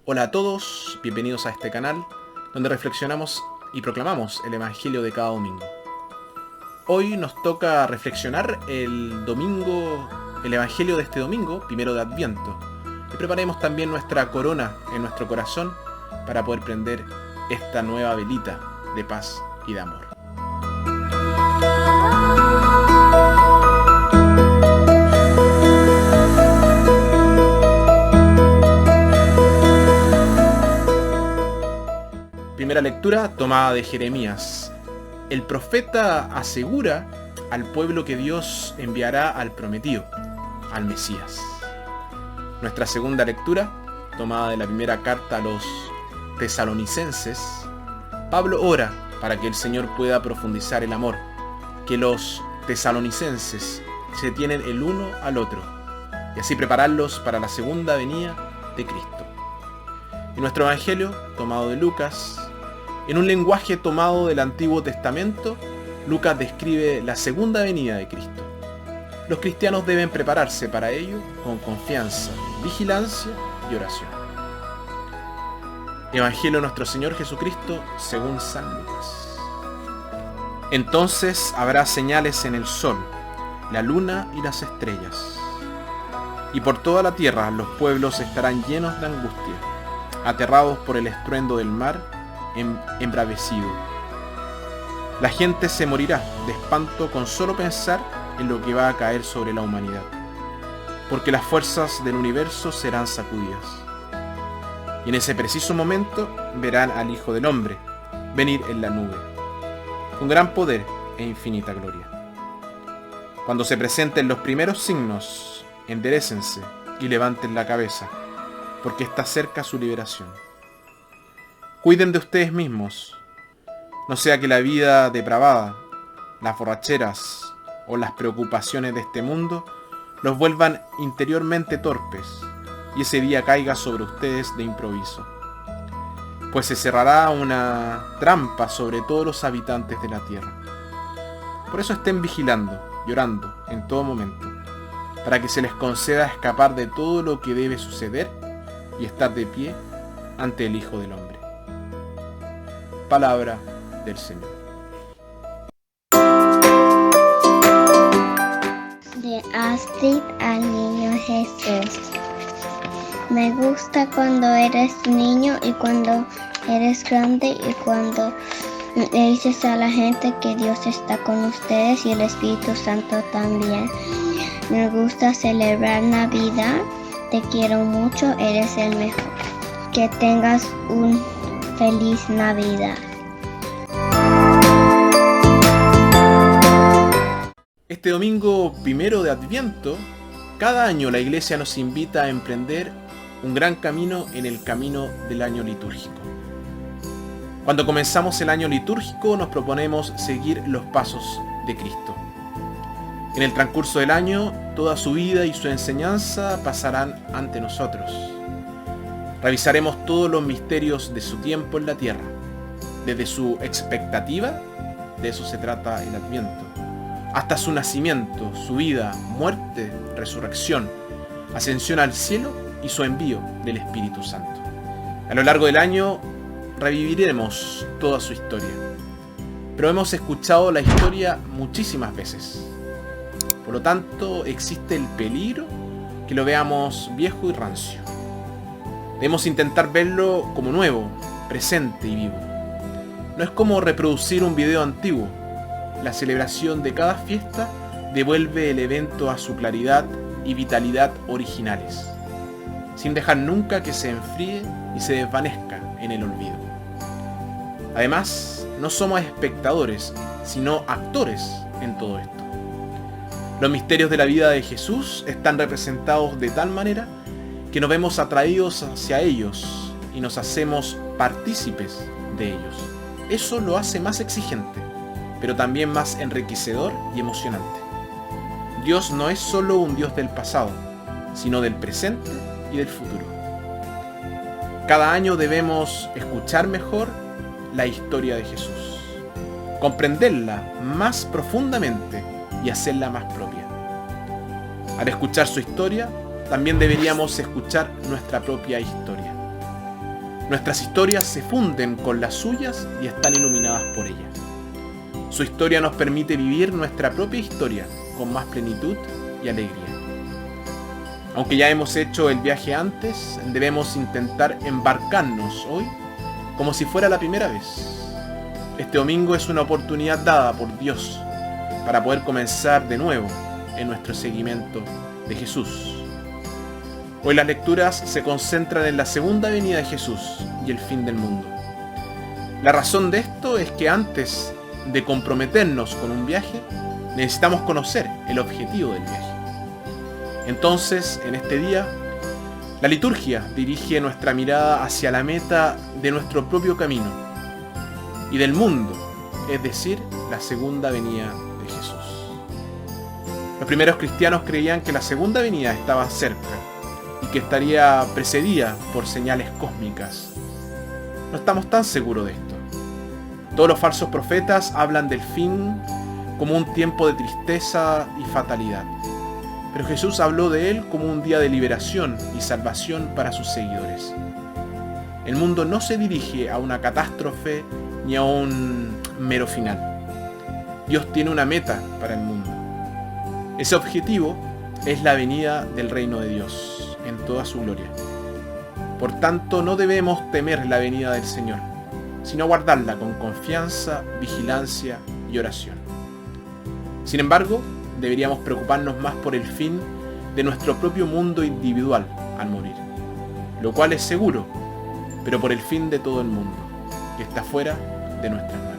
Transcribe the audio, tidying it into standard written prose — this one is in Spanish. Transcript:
Hola a todos, bienvenidos a este canal, donde reflexionamos y proclamamos el Evangelio de cada domingo. Hoy nos toca reflexionar el Evangelio de este domingo, primero de Adviento, y preparemos también nuestra corona en nuestro corazón para poder prender esta nueva velita de paz y de amor. Primera lectura tomada de Jeremías. El profeta asegura al pueblo que Dios enviará al prometido, al Mesías. Nuestra segunda lectura, tomada de la primera carta a los tesalonicenses. Pablo ora para que el Señor pueda profundizar el amor, que los tesalonicenses se tienen el uno al otro, y así prepararlos para la segunda venida de Cristo. Y nuestro Evangelio, tomado de Lucas. En un lenguaje tomado del Antiguo Testamento, Lucas describe la segunda venida de Cristo. Los cristianos deben prepararse para ello con confianza, vigilancia y oración. Evangelio de nuestro Señor Jesucristo según San Lucas. Entonces habrá señales en el sol, la luna y las estrellas. Y por toda la tierra los pueblos estarán llenos de angustia, aterrados por el estruendo del mar, embravecido. La gente se morirá de espanto con solo pensar en lo que va a caer sobre la humanidad, porque las fuerzas del universo serán sacudidas. Y en ese preciso momento verán al Hijo del Hombre venir en la nube, con gran poder e infinita gloria. Cuando se presenten los primeros signos, enderécense y levanten la cabeza, porque está cerca su liberación. Cuiden de ustedes mismos, no sea que la vida depravada, las borracheras o las preocupaciones de este mundo los vuelvan interiormente torpes y ese día caiga sobre ustedes de improviso. Pues se cerrará una trampa sobre todos los habitantes de la tierra. Por eso estén vigilando y orando en todo momento, para que se les conceda escapar de todo lo que debe suceder y estar de pie ante el Hijo del Hombre. Palabra del Señor. De Astrid al Niño Jesús. Me gusta cuando eres niño y cuando eres grande y cuando le dices a la gente que Dios está con ustedes y el Espíritu Santo también. Me gusta celebrar Navidad. Te quiero mucho, eres el mejor. Que tengas un feliz Navidad. Este domingo primero de Adviento, cada año la Iglesia nos invita a emprender un gran camino en el camino del año litúrgico. Cuando comenzamos el año litúrgico nos proponemos seguir los pasos de Cristo. En el transcurso del año, toda su vida y su enseñanza pasarán ante nosotros. Revisaremos todos los misterios de su tiempo en la tierra, desde su expectativa, de eso se trata el Adviento, hasta su nacimiento, su vida, muerte, resurrección, ascensión al cielo y su envío del Espíritu Santo. A lo largo del año reviviremos toda su historia, pero hemos escuchado la historia muchísimas veces. Por lo tanto, existe el peligro que lo veamos viejo y rancio. Debemos intentar verlo como nuevo, presente y vivo. No es como reproducir un video antiguo. La celebración de cada fiesta devuelve el evento a su claridad y vitalidad originales, sin dejar nunca que se enfríe y se desvanezca en el olvido. Además, no somos espectadores, sino actores en todo esto. Los misterios de la vida de Jesús están representados de tal manera que nos vemos atraídos hacia ellos y nos hacemos partícipes de ellos. Eso lo hace más exigente, pero también más enriquecedor y emocionante. Dios no es solo un Dios del pasado, sino del presente y del futuro. Cada año debemos escuchar mejor la historia de Jesús, comprenderla más profundamente y hacerla más propia. Al escuchar su historia, también deberíamos escuchar nuestra propia historia. Nuestras historias se funden con las suyas y están iluminadas por ella. Su historia nos permite vivir nuestra propia historia con más plenitud y alegría. Aunque ya hemos hecho el viaje antes, debemos intentar embarcarnos hoy como si fuera la primera vez. Este domingo es una oportunidad dada por Dios para poder comenzar de nuevo en nuestro seguimiento de Jesús. Hoy las lecturas se concentran en la segunda venida de Jesús y el fin del mundo. La razón de esto es que antes de comprometernos con un viaje, necesitamos conocer el objetivo del viaje. Entonces, en este día, la liturgia dirige nuestra mirada hacia la meta de nuestro propio camino y del mundo, es decir, la segunda venida de Jesús. Los primeros cristianos creían que la segunda venida estaba cerca y que estaría precedida por señales cósmicas. No estamos tan seguros de esto. Todos los falsos profetas hablan del fin como un tiempo de tristeza y fatalidad. Pero Jesús habló de él como un día de liberación y salvación para sus seguidores. El mundo no se dirige a una catástrofe ni a un mero final. Dios tiene una meta para el mundo. Ese objetivo es la venida del reino de Dios en toda su gloria. Por tanto, no debemos temer la venida del Señor, sino guardarla con confianza, vigilancia y oración. Sin embargo, deberíamos preocuparnos más por el fin de nuestro propio mundo individual al morir, lo cual es seguro, pero por el fin de todo el mundo, que está fuera de nuestras manos.